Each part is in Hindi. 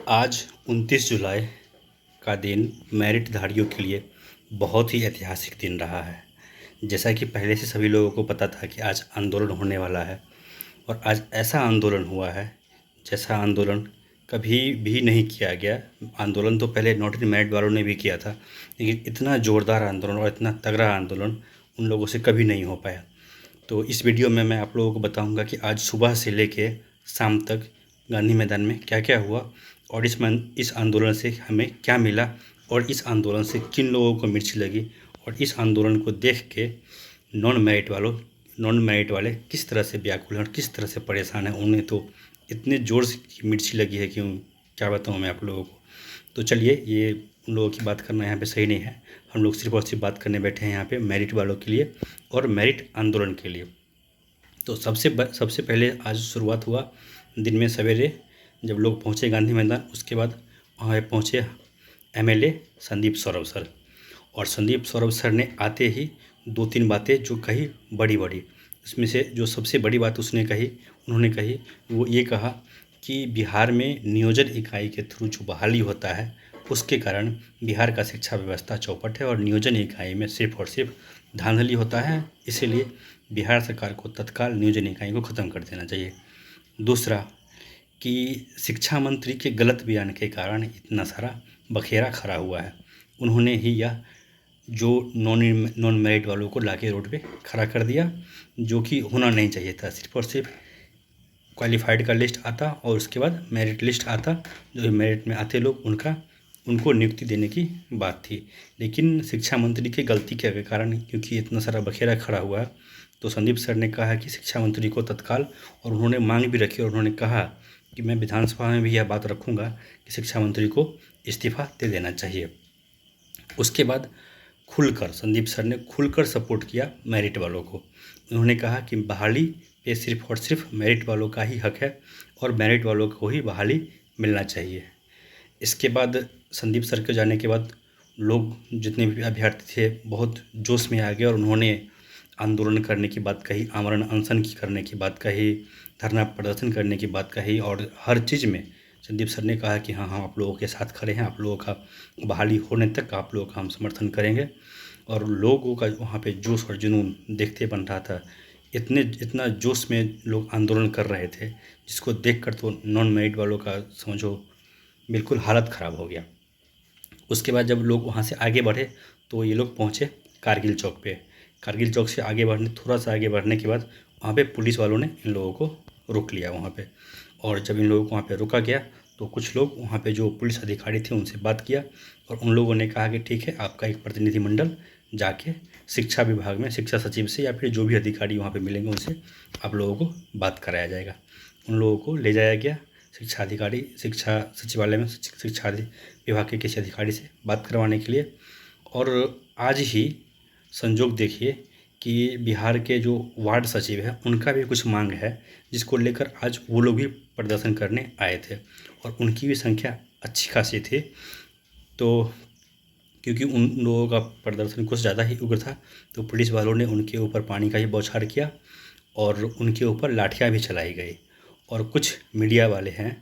आज 29 जुलाई का दिन मेरिटधारियों के लिए बहुत ही ऐतिहासिक दिन रहा है। जैसा कि पहले से सभी लोगों को पता था कि आज आंदोलन होने वाला है और आज ऐसा आंदोलन हुआ है जैसा आंदोलन कभी भी नहीं किया गया। आंदोलन तो पहले नॉट इन मेरिट वालों ने भी किया था, लेकिन इतना ज़ोरदार आंदोलन और इतना तगड़ा आंदोलन उन लोगों से कभी नहीं हो पाया। तो इस वीडियो में मैं आप लोगों को बताऊंगा कि आज सुबह से लेके शाम तक गांधी मैदान में क्या क्या हुआ और इस आंदोलन से हमें क्या मिला और इस आंदोलन से किन लोगों को मिर्ची लगी और इस आंदोलन को देख के नॉन मेरिट वाले किस तरह से व्याकुल हैं और किस तरह से परेशान हैं। उन्हें तो इतने ज़ोर से मिर्ची लगी है कि क्या बताऊँ मैं आप लोगों को। तो चलिए, ये उन लोगों की बात करना यहाँ पे सही नहीं है। हम लोग सिर्फ और सिर्फ बात करने बैठे हैं यहाँ पे मेरिट वालों के लिए और मेरिट आंदोलन के लिए। तो सबसे पहले आज शुरुआत हुआ दिन में सवेरे जब लोग पहुँचे गांधी मैदान। उसके बाद वहाँ पहुँचे एमएलए संदीप सौरभ सर, और संदीप सौरभ सर ने आते ही दो तीन बातें जो कही बड़ी बड़ी। इसमें से जो सबसे बड़ी बात उन्होंने कही वो ये कहा कि बिहार में नियोजन इकाई के थ्रू जो बहाली होता है उसके कारण बिहार का शिक्षा व्यवस्था चौपट है और नियोजन इकाई में सिर्फ और सिर्फ धांधली होता है। इसीलिए बिहार सरकार को तत्काल नियोजन इकाई को ख़त्म कर देना चाहिए। दूसरा कि शिक्षा मंत्री के गलत बयान के कारण इतना सारा बखेरा खड़ा हुआ है। उन्होंने ही यह जो नॉन मेरिट वालों को लाके रोड पे खड़ा कर दिया, जो कि होना नहीं चाहिए था। सिर्फ और सिर्फ क्वालिफाइड का लिस्ट आता और उसके बाद मेरिट लिस्ट आता। जो मेरिट में आते लोग उनको नियुक्ति देने की बात थी, लेकिन शिक्षा मंत्री के गलती के कारण क्योंकि इतना सारा बखेरा खड़ा हुआ है तो संदीप सर ने कहा कि शिक्षा मंत्री को तत्काल, और उन्होंने मांग भी रखी और उन्होंने कहा कि मैं विधानसभा में भी यह बात रखूंगा कि शिक्षा मंत्री को इस्तीफा दे देना चाहिए। उसके बाद संदीप सर ने खुलकर सपोर्ट किया मेरिट वालों को। उन्होंने कहा कि बहाली पे सिर्फ और सिर्फ मेरिट वालों का ही हक है और मेरिट वालों को ही बहाली मिलना चाहिए। इसके बाद संदीप सर के जाने के बाद लोग जितने भी अभ्यर्थी थे बहुत जोश में आ गए और उन्होंने आंदोलन करने की बात कही, आमरण अनशन की करने की बात कही, धरना प्रदर्शन करने की बात कही, और हर चीज़ में संदीप सर ने कहा कि हाँ हम आप लोगों के साथ खड़े हैं, आप लोगों का बहाली होने तक आप लोगों का हम समर्थन करेंगे। और लोगों का वहाँ पे जोश और जुनून देखते बन रहा था। इतना जोश में लोग आंदोलन कर रहे थे जिसको देखकर तो नॉन मेरिट वालों का समझो बिल्कुल हालत ख़राब हो गया। उसके बाद जब लोग वहाँ से आगे बढ़े तो ये लोग पहुँचे कारगिल चौक पे। कारगिल चौक से थोड़ा सा आगे बढ़ने के बाद वहाँ पे पुलिस वालों ने इन लोगों को रोक लिया वहाँ पे। और जब इन लोगों को वहाँ पे रोका गया तो कुछ लोग वहाँ पे जो पुलिस अधिकारी थे उनसे बात किया और उन लोगों ने कहा कि ठीक है, आपका एक प्रतिनिधिमंडल जाके शिक्षा विभाग में शिक्षा सचिव से या फिर जो भी अधिकारी वहाँ पे मिलेंगे उनसे आप लोगों को बात कराया जाएगा। उन लोगों को ले जाया गया शिक्षा सचिवालय में शिक्षा विभाग के किसी अधिकारी से बात करवाने के लिए। और आज ही संजोग देखिए कि बिहार के जो वार्ड सचिव हैं उनका भी कुछ मांग है जिसको लेकर आज वो लोग भी प्रदर्शन करने आए थे और उनकी भी संख्या अच्छी खासी थी। तो क्योंकि उन लोगों का प्रदर्शन कुछ ज़्यादा ही उग्र था तो पुलिस वालों ने उनके ऊपर पानी का ही बौछार किया और उनके ऊपर लाठियाँ भी चलाई गई। और कुछ मीडिया वाले हैं,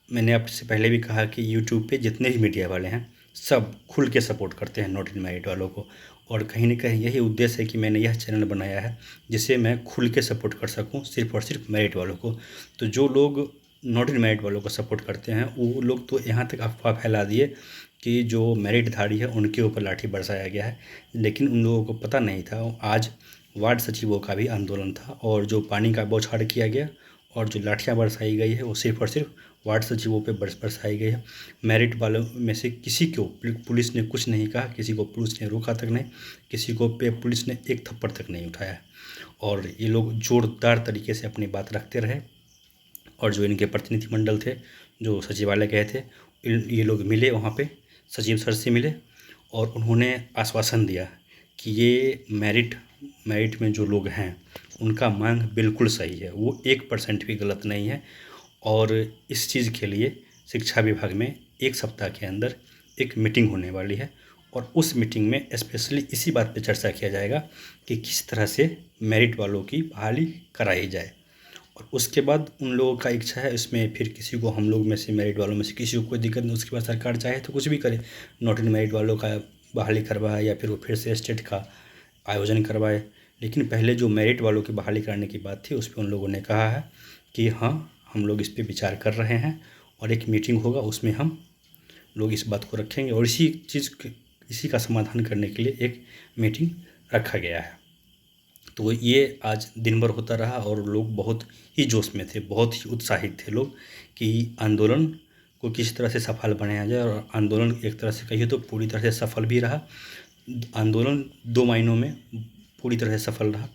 मैंने आपसे पहले भी कहा कि यूट्यूब पे जितने भी मीडिया वाले हैं सब खुल के सपोर्ट करते हैं नॉट इन मेरिट वालों को, और कहीं ना कहीं यही उद्देश्य है कि मैंने यह चैनल बनाया है जिससे मैं खुल के सपोर्ट कर सकूं सिर्फ और सिर्फ मेरिट वालों को। तो जो लोग नॉट इन मेरिट वालों को सपोर्ट करते हैं वो लोग तो यहाँ तक अफवाह फैला दिए कि जो मेरिटधारी है उनके ऊपर लाठी बरसाया गया है, लेकिन उन लोगों को पता नहीं था आज वार्ड सचिवों का भी आंदोलन था और जो पानी का बौछार किया गया और जो लाठियाँ बरसाई गई है वो सिर्फ और सिर्फ वार्ड सचिवों पे बरसाई गई है। मेरिट वालों में से किसी को पुलिस ने कुछ नहीं कहा, किसी को पुलिस ने रोका तक नहीं, किसी को पे पुलिस ने एक थप्पड़ तक नहीं उठाया और ये लोग जोरदार तरीके से अपनी बात रखते रहे। और जो इनके प्रतिनिधिमंडल थे जो सचिवालय गए थे ये लोग मिले वहाँ पे सचिव सर से मिले और उन्होंने आश्वासन दिया कि ये मेरिट में जो लोग हैं उनका मांग बिल्कुल सही है, वो 1% भी गलत नहीं है। और इस चीज़ के लिए शिक्षा विभाग में एक सप्ताह के अंदर एक मीटिंग होने वाली है और उस मीटिंग में स्पेशली इसी बात पे चर्चा किया जाएगा कि किस तरह से मेरिट वालों की बहाली कराई जाए। और उसके बाद उन लोगों का इच्छा है, इसमें फिर किसी को हम लोग में से मेरिट वालों में से किसी को कोई दिक्कत नहीं, उसके बाद सरकार चाहे तो कुछ भी करे, नॉट इन मेरिट वालों का बहाली करवाए या फिर वो फिर से स्टेट का आयोजन करवाए। लेकिन पहले जो मेरिट वालों की बहाली कराने की बात थी, उस पर उन लोगों ने कहा है कि हाँ, हम लोग इस पर विचार कर रहे हैं और एक मीटिंग होगा, उसमें हम लोग इस बात को रखेंगे और इसी का समाधान करने के लिए एक मीटिंग रखा गया है। तो ये आज दिन भर होता रहा और लोग बहुत ही जोश में थे, बहुत ही उत्साहित थे लोग कि आंदोलन को किस तरह से सफल बनाया जाए। और आंदोलन एक तरह से कहिए तो पूरी तरह से सफल भी रहा। आंदोलन 2 मायनों में पूरी तरह से सफल रहा।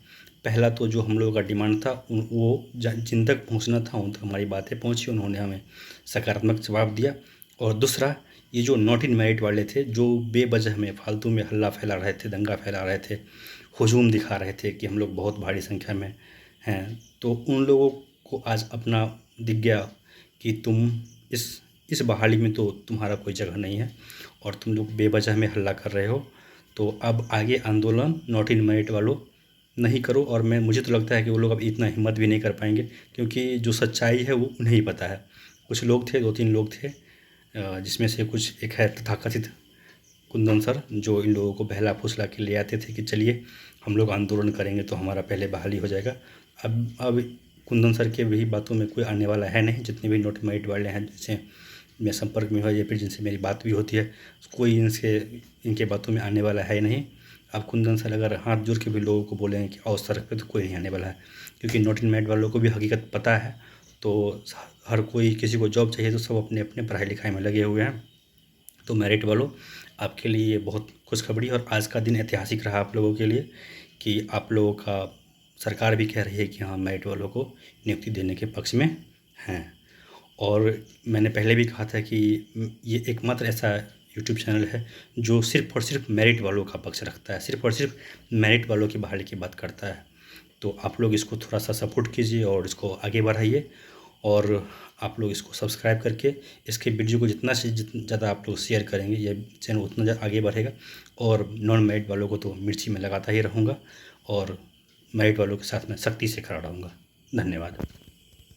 पहला तो जो हम लोगों का डिमांड था वो जिन तक पहुँचना था उन तक हमारी बातें पहुँची, उन्होंने हमें सकारात्मक जवाब दिया। और दूसरा, ये जो नॉट इन मेरिट वाले थे, जो बेवजह में फालतू में हल्ला फैला रहे थे, दंगा फैला रहे थे, हुजूम दिखा रहे थे कि हम लोग बहुत भारी संख्या में हैं, तो उन लोगों को आज अपना दिख गया कि तुम इस बहाली में तो तुम्हारा कोई जगह नहीं है और तुम लोग बेवजह में हल्ला कर रहे हो। तो अब आगे आंदोलन नॉट इन मेरिट वालों नहीं करो। और मुझे तो लगता है कि वो लोग अब इतना हिम्मत भी नहीं कर पाएंगे, क्योंकि जो सच्चाई है वो उन्हें ही पता है। कुछ लोग थे, 2-3 लोग थे, जिसमें से कुछ एक है तथाकथित कुंदन सर, जो इन लोगों को बहला फुसला के ले आते थे कि चलिए हम लोग आंदोलन करेंगे तो हमारा पहले बहाली हो जाएगा। अब कुंदन सर के भी बातों में कोई आने वाला है नहीं। जितने भी नॉट मेरिट वाले हैं जिनसे मैं संपर्क में हुआ या फिर जिनसे मेरी बात भी होती है, कोई इनके बातों में आने वाला है नहीं। अब कुंदन सर अगर हाथ जोड़ के भी लोगों को बोलेंगे कि आओ सड़क पे, तो कोई नहीं आने वाला है, क्योंकि नॉट इन मेरिट वालों को भी हकीकत पता है। तो हर कोई, किसी को जॉब चाहिए तो सब अपने अपने पढ़ाई लिखाई में लगे हुए हैं। तो मेरिट वालों, आपके लिए ये बहुत खुशखबरी और आज का दिन ऐतिहासिक रहा आप लोगों के लिए कि आप लोगों का सरकार भी कह रही है कि हाँ, मेरिट वालों को नियुक्ति देने के पक्ष में हैं। और मैंने पहले भी कहा था कि ये एकमात्र ऐसा यूट्यूब चैनल है जो सिर्फ़ और सिर्फ मेरिट वालों का पक्ष रखता है, सिर्फ़ और सिर्फ मेरिट वालों की बहाली की बात करता है। तो आप लोग इसको थोड़ा सा सपोर्ट कीजिए और इसको आगे बढ़ाइए। और आप लोग इसको सब्सक्राइब करके इसके वीडियो को जितना ज़्यादा आप लोग शेयर करेंगे, ये चैनल उतना आगे बढ़ेगा। और नॉन मेरिट वालों को तो मिर्ची में लगाता ही रहूँगा और मेरिट वालों के साथ मैं सख्ती से खड़ा रहूँगा। धन्यवाद।